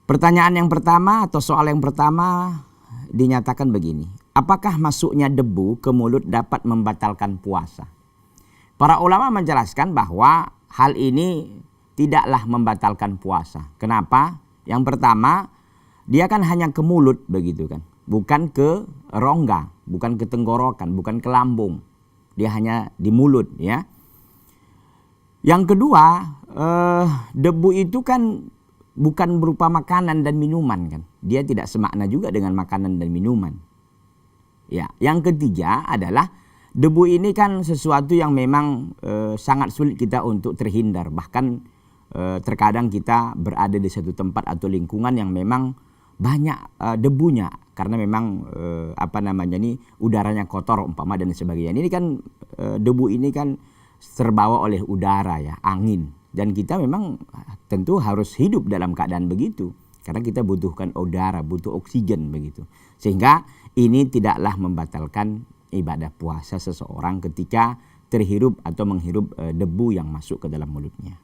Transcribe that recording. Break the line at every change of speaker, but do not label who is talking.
Pertanyaan yang pertama atau soal yang pertama dinyatakan begini. Apakah masuknya debu ke mulut dapat membatalkan puasa? Para ulama menjelaskan bahwa hal ini tidaklah membatalkan puasa. Kenapa? Yang pertama, dia kan hanya ke mulut begitu kan. Bukan ke rongga, bukan ke tenggorokan, bukan ke lambung. Dia hanya di mulut ya. Yang kedua, debu itu kan bukan berupa makanan dan minuman kan. Dia tidak semakna juga dengan makanan dan minuman. Ya, yang ketiga adalah debu ini kan sesuatu yang memang sangat sulit kita untuk terhindar. Bahkan terkadang kita berada di satu tempat atau lingkungan yang memang banyak debunya karena memang udaranya kotor umpama dan sebagainya. Ini kan debu ini kan terbawa oleh udara ya, angin. Dan kita memang tentu harus hidup dalam keadaan begitu. Karena kita butuhkan udara, butuh oksigen begitu. Sehingga ini tidaklah membatalkan ibadah puasa seseorang ketika terhirup atau menghirup debu yang masuk ke dalam mulutnya.